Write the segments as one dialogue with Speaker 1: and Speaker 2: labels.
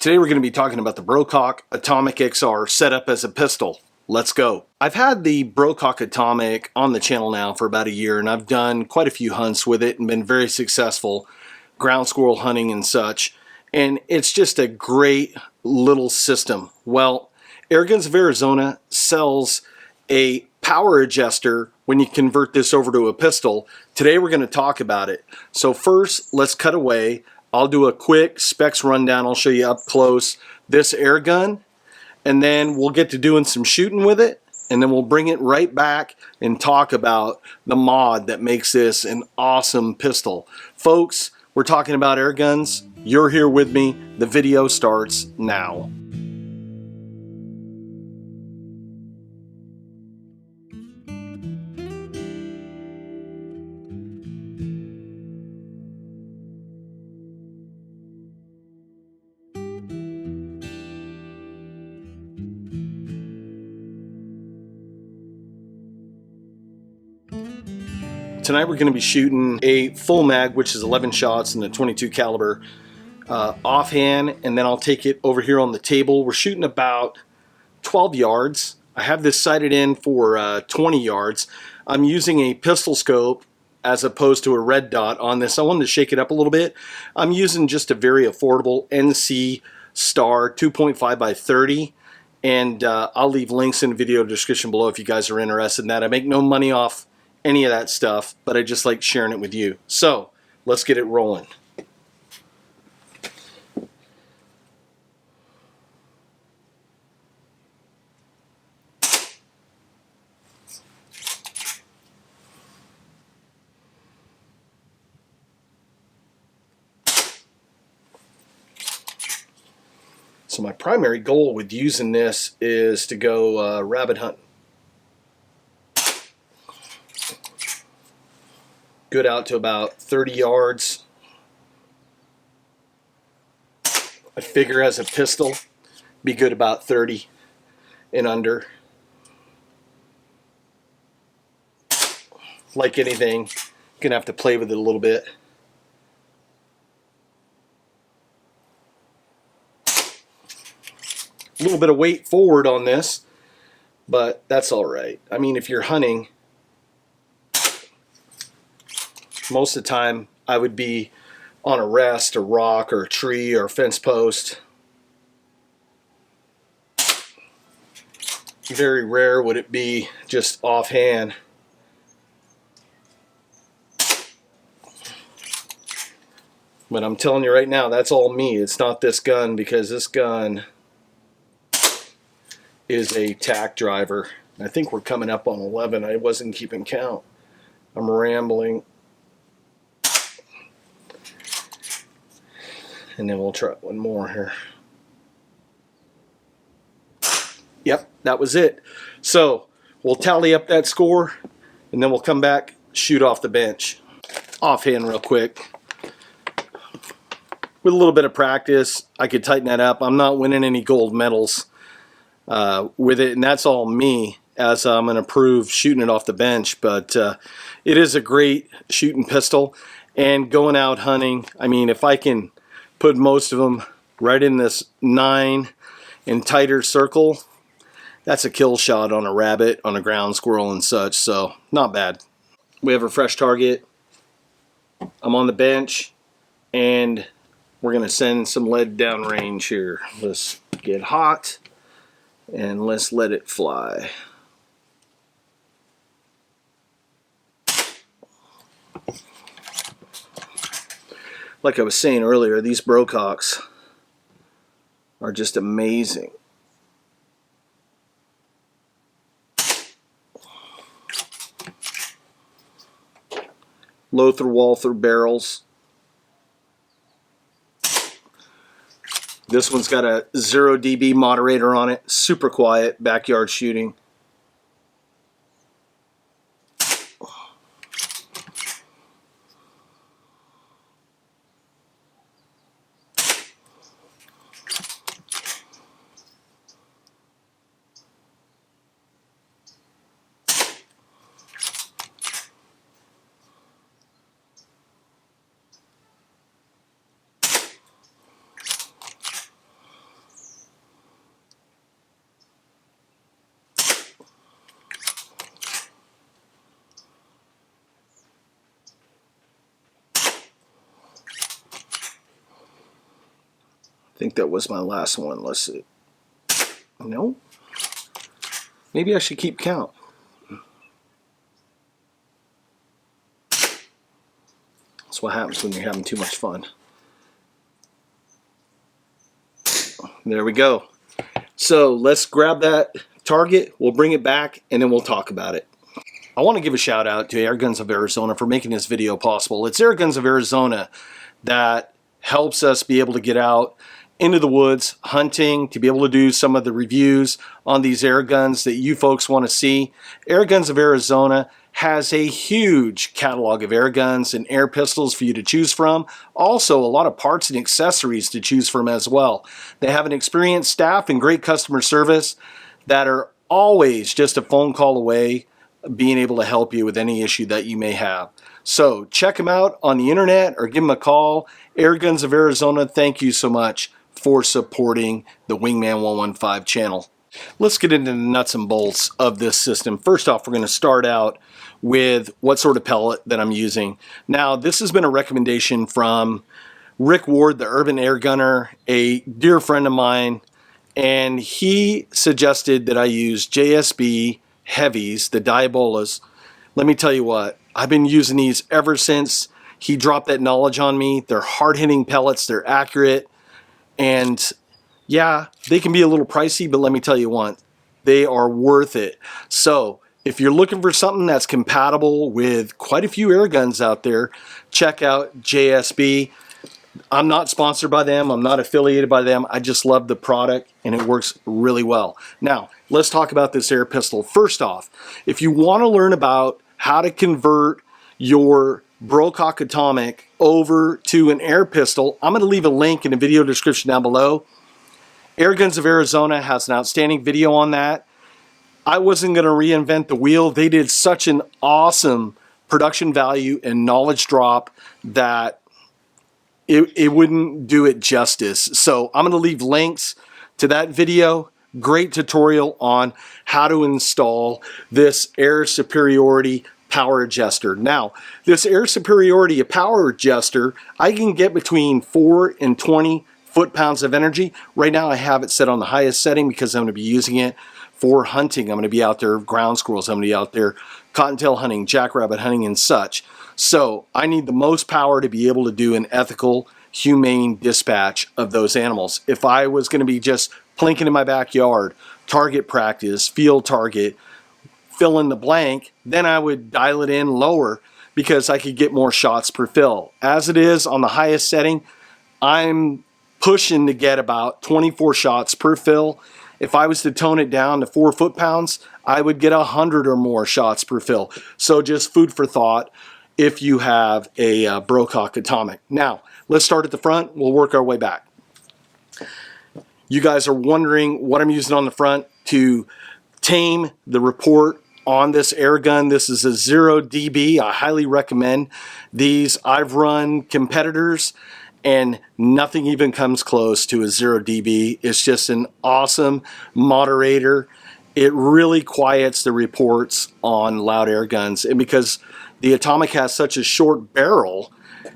Speaker 1: Today we're going to be talking about the Brocock Atomic XR set up as a pistol. Let's go. I've had the Brocock Atomic on the channel now for about a year, and I've done quite a few hunts with it and been very successful ground squirrel hunting and such. And it's just a great little system. Well, Airguns of Arizona sells a power adjuster when you convert this over to a pistol. Today we're going to talk about it. So first, let's cut away. I'll do a quick specs rundown. I'll show you up close this air gun, and then we'll get to doing some shooting with it, and then we'll bring it right back and talk about the mod that makes this an awesome pistol. Folks, we're talking about air guns. You're here with me. The video starts now. Tonight we're going to be shooting a full mag, which is 11 shots in the 22 caliber offhand, and then I'll take it over here on the table. We're shooting about 12 yards. I have this sighted in for 20 yards. I'm using a pistol scope as opposed to a red dot on this. I wanted to shake it up a little bit. I'm using just a very affordable NC Star 2.5 by 30. And I'll leave links in the video description below if you guys are interested in that. I make no money off any of that stuff, but I just like sharing it with you. So let's get it rolling. So my primary goal with using this is to go rabbit hunting. Good out to about 30 yards. I figure as a pistol, be good about 30 and under. Like anything, gonna have to play with it a little bit. A little bit of weight forward on this, but that's all right. I mean, if you're hunting, most of the time I would be on a rest, a rock, or a tree, or a fence post. Very rare would it be just offhand. But I'm telling you right now, that's all me. It's not this gun, because this gun is a tack driver. I think we're coming up on 11. I wasn't keeping count. I'm rambling. And then we'll try one more here. Yep, that was it. So we'll tally up that score, and then we'll come back, shoot off the bench. Offhand real quick. With a little bit of practice, I could tighten that up. I'm not winning any gold medals with it, and that's all me, as I'm going to prove shooting it off the bench. But it is a great shooting pistol. And going out hunting, I mean, if I can put most of them right in this 9 and tighter circle, that's a kill shot on a rabbit, on a ground squirrel and such, so not bad. We have a fresh target. I'm on the bench, and we're going to send some lead downrange here. Let's get hot, and let's let it fly. Like I was saying earlier, these Brococks are just amazing. Low through wall through barrels. This one's got a 0 dB moderator on it. Super quiet, backyard shooting. I think that was my last one. Let's see. No. Maybe I should keep count. That's what happens when you're having too much fun. There we go. So let's grab that target, we'll bring it back, and then we'll talk about it. I want to give a shout out to Airguns of Arizona for making this video possible. It's Airguns of Arizona that helps us be able to get out into the woods hunting, to be able to do some of the reviews on these air guns that you folks want to see. Airguns of Arizona has a huge catalog of air guns and air pistols for you to choose from. Also, a lot of parts and accessories to choose from as well. They have an experienced staff and great customer service that are always just a phone call away, being able to help you with any issue that you may have. So check them out on the internet or give them a call. Airguns of Arizona, thank you so much for supporting the Wingman 115 channel. Let's get into the nuts and bolts of this system. First off, we're going to start out with what sort of pellet that I'm using. Now, this has been a recommendation from Rick Ward, the Urban Air Gunner, a dear friend of mine, and he suggested that I use JSB Heavies, the Diabolas. Let me tell you what, I've been using these ever since he dropped that knowledge on me. They're hard-hitting pellets, they're accurate, and yeah, they can be a little pricey, but let me tell you what, they are worth it. So if you're looking for something that's compatible with quite a few air guns out there, check out JSB. I'm not sponsored by them, I'm not affiliated by them, I just love the product and it works really well. Now, let's talk about this air pistol. First off, if you want to learn about how to convert your Brocock Atomic over to an air pistol, I'm going to leave a link in the video description down below. Airguns of Arizona has an outstanding video on that. I wasn't going to reinvent the wheel. They did such an awesome production value and knowledge drop that it wouldn't do it justice. So I'm going to leave links to that video. Great tutorial on how to install this Air Superiority Power Adjuster. Now, this Air Superiority Power Adjuster, I can get between 4 and 20 foot-pounds of energy. Right now I have it set on the highest setting because I'm going to be using it for hunting. I'm going to be out there ground squirrels, I'm going to be out there cottontail hunting, jackrabbit hunting, and such. So I need the most power to be able to do an ethical, humane dispatch of those animals. If I was going to be just plinking in my backyard, target practice, field target, fill in the blank, then I would dial it in lower because I could get more shots per fill. As it is on the highest setting, I'm pushing to get about 24 shots per fill. If I was to tone it down to 4 foot-pounds, I would get 100 or more shots per fill. So just food for thought if you have a Brocock Atomic. Now, let's start at the front. We'll work our way back. You guys are wondering what I'm using on the front to tame the report on this air gun. This is a 0 dB. I highly recommend these. I've run competitors and nothing even comes close to a 0 dB. It's just an awesome moderator. It really quiets the reports on loud air guns. And because the Atomic has such a short barrel,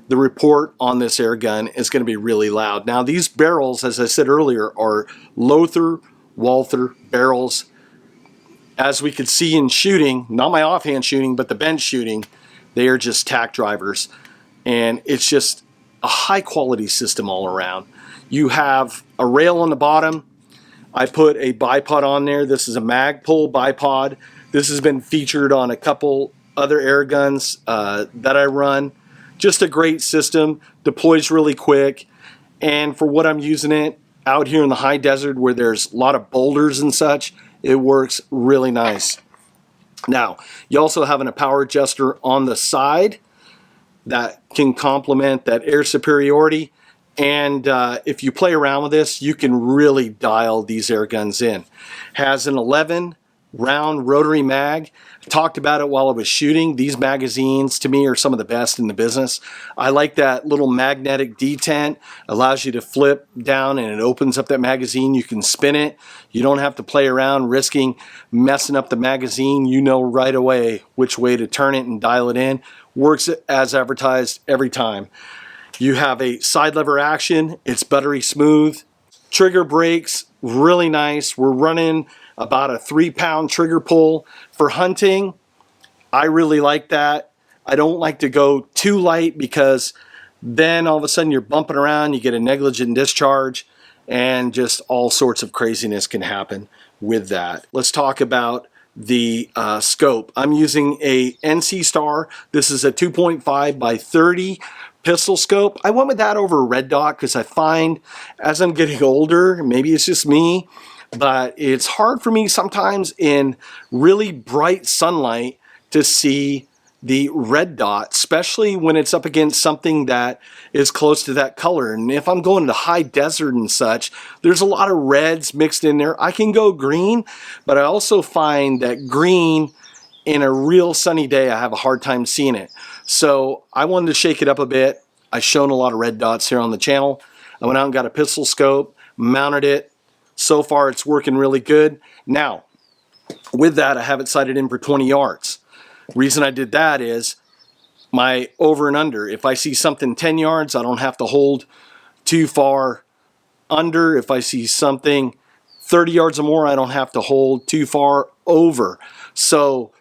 Speaker 1: the report on this air gun is going to be really loud. Now, these barrels, as I said earlier, are Lothar Walther barrels. As we could see in shooting, not my offhand shooting, but the bench shooting, they are just tack drivers. And it's just a high quality system all around. You have a rail on the bottom. I put a bipod on there. This is a Magpul bipod. This has been featured on a couple other air guns that I run. Just a great system, deploys really quick. And for what I'm using it out here in the high desert where there's a lot of boulders and such, it works really nice. Now, you also have a power adjuster on the side that can complement that air superiority. And if you play around with this, you can really dial these air guns in. Has an 11 round rotary mag. I talked about it while I was shooting. These magazines to me are some of the best in the business. I like that little magnetic detent. Allows you to flip down and it opens up that magazine. You can spin it. You don't have to play around risking messing up the magazine. You know right away which way to turn it and dial it in. Works as advertised every time. You have a side lever action. It's buttery smooth. Trigger brakes, really nice. We're running about a 3-pound trigger pull. For hunting, I really like that. I don't like to go too light because then all of a sudden you're bumping around, you get a negligent discharge, and just all sorts of craziness can happen with that. Let's talk about the scope. I'm using a NC Star. This is a 2.5 by 30 pistol scope. I went with that over a red dot because I find as I'm getting older, maybe it's just me, but it's hard for me sometimes in really bright sunlight to see the red dot, especially when it's up against something that is close to that color. And if I'm going to high desert and such, there's a lot of reds mixed in there. I can go green, but I also find that green in a real sunny day, I have a hard time seeing it. So I wanted to shake it up a bit. I've shown a lot of red dots here on the channel. I went out and got a pistol scope, mounted it. So far it's working really good. Now, with that, I have it sighted in for 20 yards. Reason I did that is my over and under. If I see something 10 yards, I don't have to hold too far under. If I see something 30 yards or more, I don't have to hold too far over. So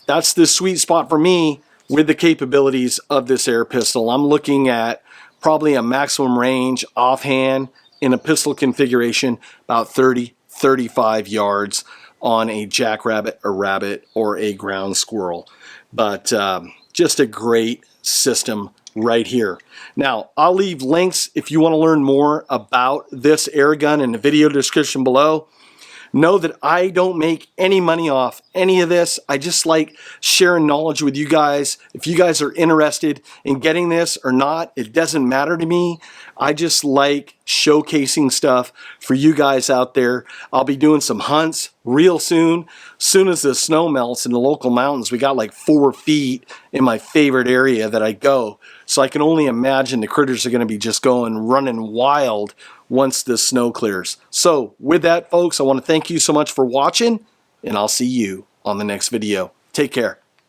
Speaker 1: that's the sweet spot for me with the capabilities of this air pistol. I'm looking at probably a maximum range offhand in a pistol configuration about 30-35 yards on a jackrabbit, a rabbit, or a ground squirrel. But just a great system right here. Now, I'll leave links if you want to learn more about this air gun in the video description below. Know that I don't make any money off any of this. I just like sharing knowledge with you guys. If you guys are interested in getting this or not, it doesn't matter to me. I just like showcasing stuff for you guys out there. I'll be doing some hunts real soon. Soon as the snow melts in the local mountains, we got like 4 feet in my favorite area that I go. So I can only imagine the critters are going to be just running wild once the snow clears. So with that, folks, I want to thank you so much for watching, and I'll see you on the next video. Take care.